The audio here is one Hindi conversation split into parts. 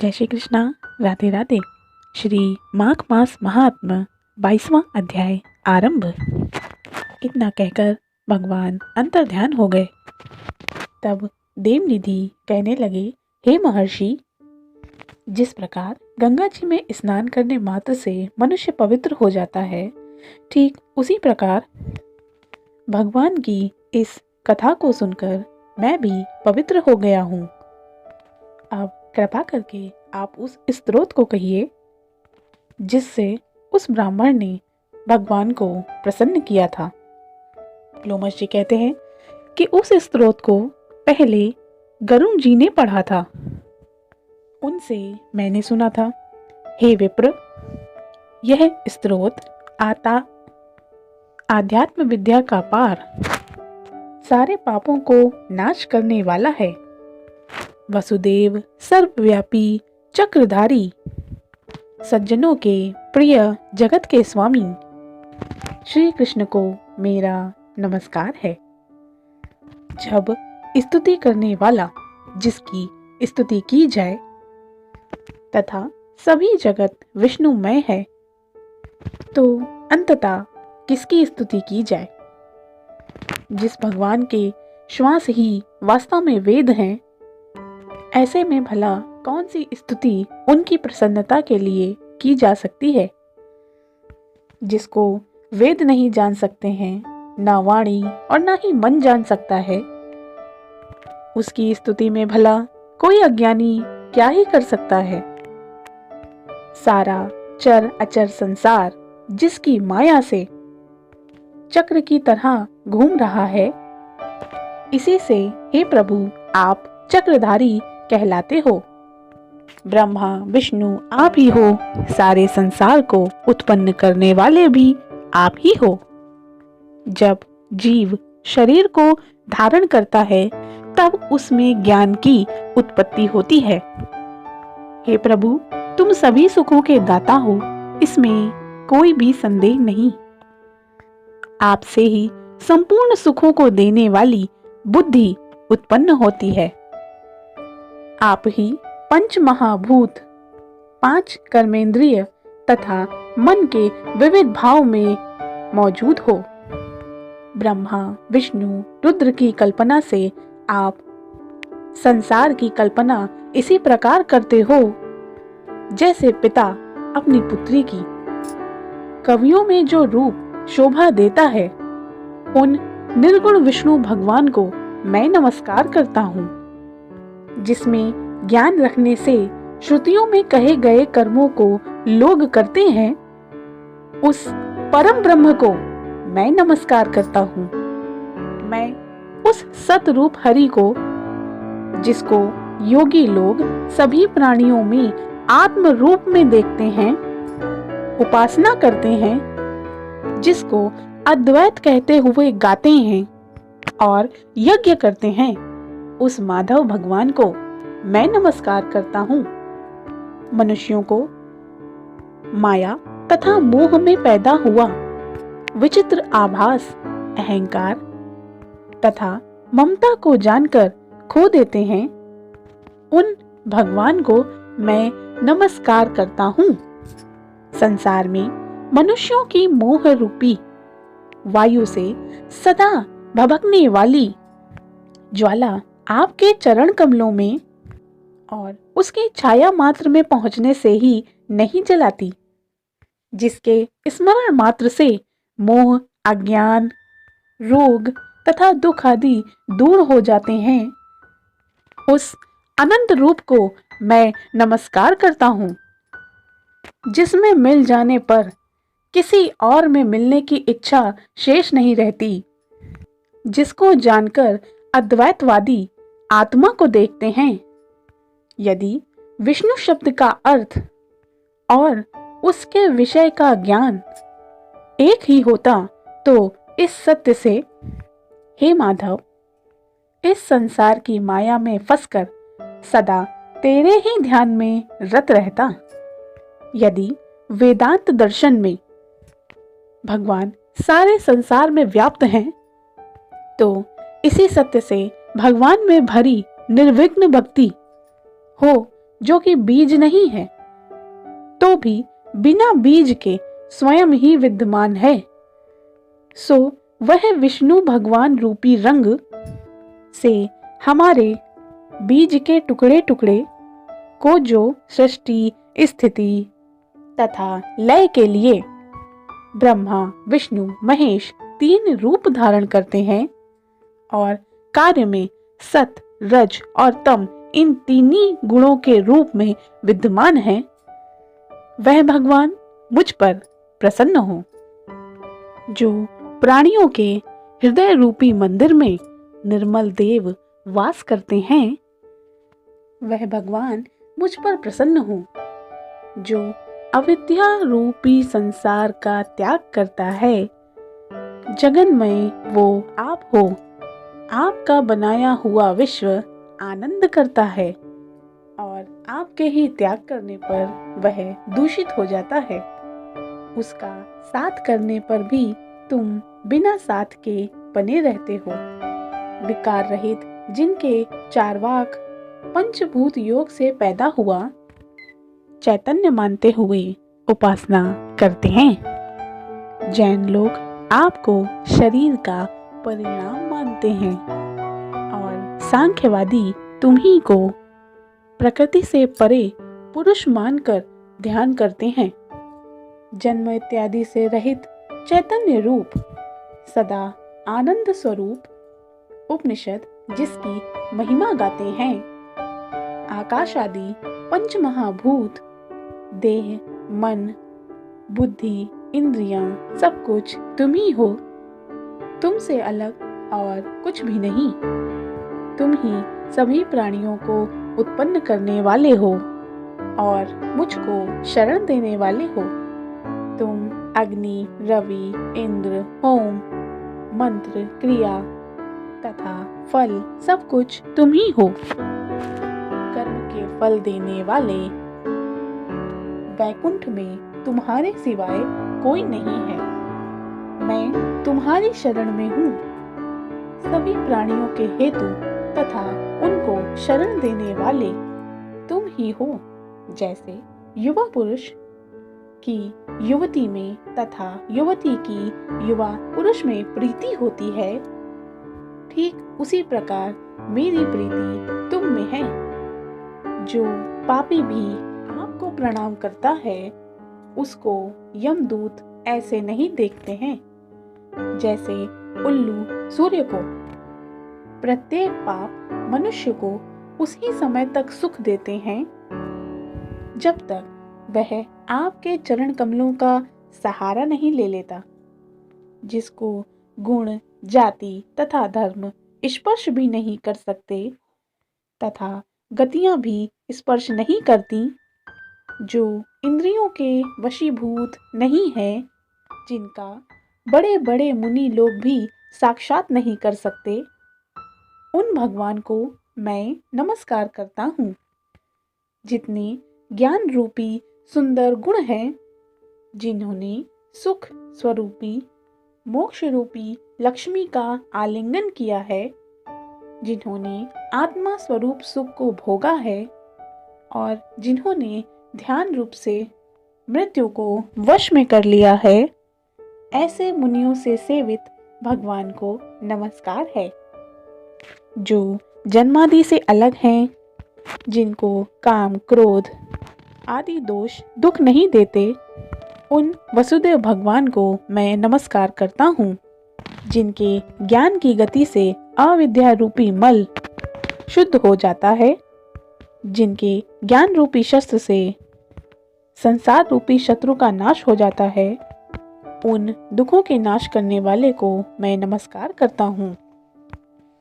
जय श्री कृष्णा। राधे राधे। श्री माघ मास महात्म 22वां अध्याय आरंभ। इतना कहकर भगवान अंतर्ध्यान हो गए। तब देवनिधि कहने लगे, हे महर्षि, जिस प्रकार गंगा जी में स्नान करने मात्र से मनुष्य पवित्र हो जाता है, ठीक उसी प्रकार भगवान की इस कथा को सुनकर मैं भी पवित्र हो गया हूँ। अब कृपा करके आप उस स्त्रोत को कहिए जिससे उस ब्राह्मण ने भगवान को प्रसन्न किया था। लोमश जी कहते हैं कि उस स्त्रोत को पहले गरुण जी ने पढ़ा था, उनसे मैंने सुना था। हे विप्र, यह स्त्रोत आध्यात्म विद्या का पार, सारे पापों को नाश करने वाला है। वसुदेव सर्वव्यापी चक्रधारी, सज्जनों के प्रिय जगत के स्वामी श्री कृष्ण को मेरा नमस्कार है। जब स्तुति करने वाला जिसकी स्तुति की जाए तथा सभी जगत विष्णुमय है, तो अंततः किसकी स्तुति की जाए। जिस भगवान के श्वास ही वास्तव में वेद हैं, ऐसे में भला कौन सी स्तुति उनकी प्रसन्नता के लिए की जा सकती है। जिसको वेद नहीं जान सकते हैं, ना वाणी और ना ही मन जान सकता है, उसकी स्तुति में भला कोई अज्ञानी क्या ही कर सकता है। सारा चर अचर संसार जिसकी माया से चक्र की तरह घूम रहा है, इसी से हे प्रभु आप चक्रधारी कहलाते हो। ब्रह्मा विष्णु आप ही हो, सारे संसार को उत्पन्न करने वाले भी आप ही हो। जब जीव शरीर को धारण करता है, तब उसमें ज्ञान की उत्पत्ति होती है। हे प्रभु, तुम सभी सुखों के दाता हो, इसमें कोई भी संदेह नहीं। आपसे ही संपूर्ण सुखों को देने वाली बुद्धि उत्पन्न होती है। आप ही पंच महाभूत, 5 कर्मेंद्रिय तथा मन के विविध भाव में मौजूद हो। ब्रह्मा विष्णु रुद्र की कल्पना से आप संसार की कल्पना इसी प्रकार करते हो जैसे पिता अपनी पुत्री की। कवियों में जो रूप शोभा देता है, उन निर्गुण विष्णु भगवान को मैं नमस्कार करता हूँ। जिसमें ज्ञान रखने से श्रुतियों में कहे गए कर्मों को लोग करते हैं, उस परम ब्रह्म को मैं नमस्कार करता हूँ। मैं उस सतरूप हरि को, जिसको योगी लोग सभी प्राणियों में आत्म रूप में देखते हैं, उपासना करते हैं, जिसको अद्वैत कहते हुए गाते हैं और यज्ञ करते हैं, उस माधव भगवान को मैं नमस्कार करता हूँ। मनुष्यों को माया तथा मोह में पैदा हुआ विचित्र आभास, अहंकार तथा ममता को जानकर खो देते हैं, उन भगवान को मैं नमस्कार करता हूँ। संसार में मनुष्यों की मोह रूपी वायु से सदा भभकने वाली ज्वाला आपके चरण कमलों में और उसकी छाया मात्र में पहुंचने से ही नहीं जलाती। जिसके स्मरण मात्र से मोह, अज्ञान, रोग तथा दुख आदि दूर हो जाते हैं, उस अनंत रूप को मैं नमस्कार करता हूँ। जिसमें मिल जाने पर किसी और में मिलने की इच्छा शेष नहीं रहती। जिसको जानकर अद्वैतवादी आत्मा को देखते हैं। यदि विष्णु शब्द का अर्थ और उसके विषय का ज्ञान एक ही होता, तो इस सत्य से, हे माधव, इस संसार की माया में फंसकर सदा तेरे ही ध्यान में रत रहता। यदि वेदांत दर्शन में भगवान सारे संसार में व्याप्त हैं, तो इसी सत्य से भगवान में भरी निर्विघ्न भक्ति हो जो कि बीज नहीं है, तो भी बिना बीज के स्वयं ही विद्यमान है। सो वह विष्णु भगवान रूपी रंग से हमारे बीज के टुकड़े टुकड़े को जो सृष्टि, स्थिति तथा लय के लिए ब्रह्मा, विष्णु, महेश 3 रूप धारण करते हैं और कार्य में सत, रज और तम इन तीनों गुणों के रूप में विद्यमान है, वह भगवान मुझ पर प्रसन्न हो। जो प्राणियों के हृदय रूपी मंदिर में निर्मल देव वास करते हैं, वह भगवान मुझ पर प्रसन्न हो। जो अविद्या रूपी संसार का त्याग करता है, जगन्मय वो आप हो। आपका बनाया हुआ विश्व आनंद करता है और आपके ही त्याग करने पर वह दूषित हो जाता है। उसका साथ करने पर भी तुम बिना साथ के बने रहते हो। विकार रहित जिनके चारवाक पंचभूत योग से पैदा हुआ चैतन्य मानते हुए उपासना करते हैं। जैन लोग आपको शरीर का परिणाम मानते हैं और सांख्यवादी तुम्ही को प्रकृति से परे पुरुष मानकर ध्यान करते हैं। जन्म इत्यादि से रहित चैतन्य रूप, सदा आनंद स्वरूप उपनिषद जिसकी महिमा गाते हैं। आकाश आदि पंच महाभूत, देह, मन, बुद्धि, इंद्रियां सब कुछ तुम ही हो। तुमसे अलग और कुछ भी नहीं। तुम ही सभी प्राणियों को उत्पन्न करने वाले हो और मुझको शरण देने वाले हो। तुम अग्नि, रवि, इंद्र, होम, मंत्र, क्रिया तथा फल सब कुछ तुम ही हो। कर्म के फल देने वाले वैकुंठ में तुम्हारे सिवाय कोई नहीं है। मैं तुम्हारी शरण में हूँ। सभी प्राणियों के हेतु तथा उनको शरण देने वाले तुम ही हो। जैसे युवा पुरुष की युवती में तथा युवती की युवा पुरुष में प्रीति होती है, ठीक उसी प्रकार मेरी प्रीति तुम में है। जो पापी भी आपको प्रणाम करता है, उसको यमदूत ऐसे नहीं देखते हैं जैसे उल्लू सूर्य को। प्रत्येक पाप मनुष्य को उसी समय तक सुख देते हैं जब तक वह आपके चरण कमलों का सहारा नहीं ले लेता। जिसको गुण, जाति तथा धर्म स्पर्श भी नहीं कर सकते तथा गतियां भी स्पर्श नहीं करती, जो इंद्रियों के वशीभूत नहीं है, जिनका बड़े बड़े मुनि लोग भी साक्षात नहीं कर सकते, उन भगवान को मैं नमस्कार करता हूँ। जितने ज्ञान रूपी सुंदर गुण हैं, जिन्होंने सुख स्वरूपी मोक्ष रूपी लक्ष्मी का आलिंगन किया है, जिन्होंने आत्मा स्वरूप सुख को भोगा है और जिन्होंने ध्यान रूप से मृत्यु को वश में कर लिया है, ऐसे मुनियों से सेवित भगवान को नमस्कार है। जो जन्मादि से अलग हैं, जिनको काम, क्रोध आदि दोष दुख नहीं देते, उन वसुदेव भगवान को मैं नमस्कार करता हूँ। जिनके ज्ञान की गति से अविद्या रूपी मल शुद्ध हो जाता है, जिनके ज्ञान रूपी शस्त्र से संसार रूपी शत्रु का नाश हो जाता है, उन दुखों के नाश करने वाले को मैं नमस्कार करता हूँ।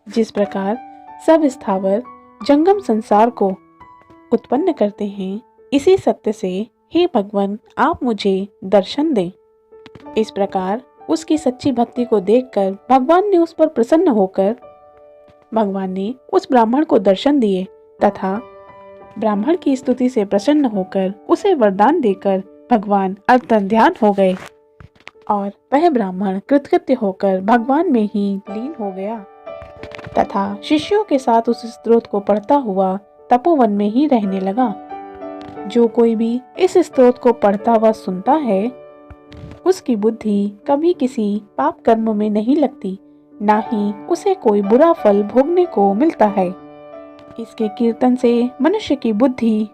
जिस प्रकार सब स्थावर जंगम संसार को उत्पन्न करते हैं, इसी सत्य से हे भगवान आप मुझे दर्शन दें। इस प्रकार उसकी सच्ची भक्ति को देखकर भगवान ने उस पर प्रसन्न होकर भगवान ने उस ब्राह्मण को दर्शन दिए तथा ब्राह्मण की स्तुति से प्रसन्न होकर उसे वरदान देकर भगवान अंतर्ध्यान ध्यान हो गए और वह ब्राह्मण कृतकृत्य होकर भगवान में ही लीन हो गया तथा शिष्यों के साथ उस स्त्रोत को पढ़ता हुआ तपोवन में ही रहने लगा। जो कोई भी इस स्तोत्र को पढ़ता व सुनता है, उसकी बुद्धि कभी किसी पाप कर्म में नहीं लगती, ना ही उसे कोई बुरा फल भोगने को मिलता है। इसके कीर्तन से मनुष्य की बुद्धि,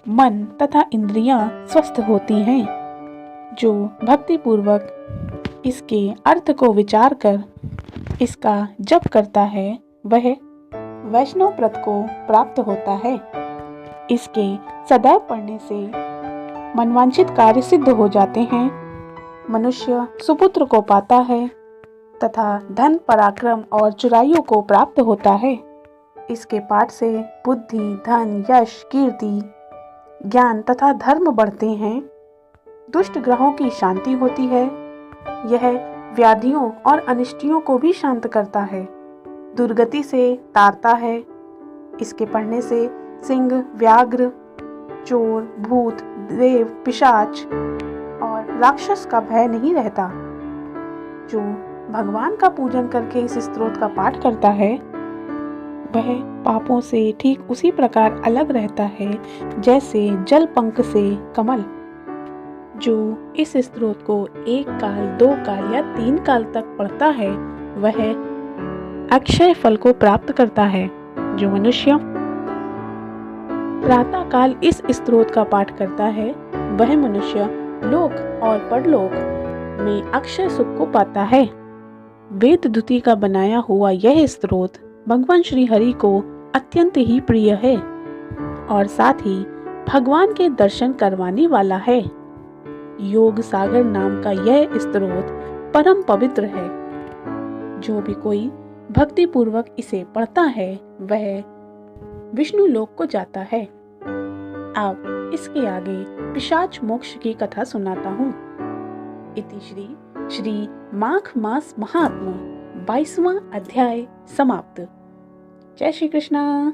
मन तथा इंद्रियां स्वस्थ होती हैं। जो भक्ति पूर्वक इसके अर्थ को विचार कर इसका जप करता है, वह वैष्णव व्रत को प्राप्त होता है। इसके सदैव पढ़ने से मनवांछित कार्य सिद्ध हो जाते हैं। मनुष्य सुपुत्र को पाता है तथा धन, पराक्रम और चिरायु को प्राप्त होता है। इसके पाठ से बुद्धि, धन, यश, कीर्ति, ज्ञान तथा धर्म बढ़ते हैं। दुष्ट ग्रहों की शांति होती है। यह व्याधियों और अनिष्टियों को भी शांत करता है, दुर्गति से तारता है। इसके पढ़ने से सिंह, व्याघ्र, चोर, भूत, देव, पिशाच और राक्षस का भय नहीं रहता। जो भगवान का पूजन करके इस स्तोत्र का पाठ करता है, वह पापों से ठीक उसी प्रकार अलग रहता है जैसे जल पंख से कमल। जो इस स्तोत्र को 1 काल, 2 काल या 3 काल तक पढ़ता है, वह अक्षय फल को प्राप्त करता है। जो मनुष्य प्रातः काल इस स्तोत्र का पाठ करता है, वह मनुष्य लोक और परलोक में अक्षय सुख को पाता है। वेद धुति का बनाया हुआ यह स्तोत्र भगवान श्री हरि को अत्यंत ही प्रिय है और साथ ही भगवान के दर्शन करवाने वाला है। योग सागर नाम का यह स्तोत्र परम पवित्र है। जो भी कोई भक्ति पूर्वक इसे पढ़ता है, वह विष्णु लोक को जाता है। अब इसके आगे पिशाच मोक्ष की कथा सुनाता हूँ। इति श्री माघ मास महात्म्य 22वां अध्याय समाप्त। जय श्री कृष्णा।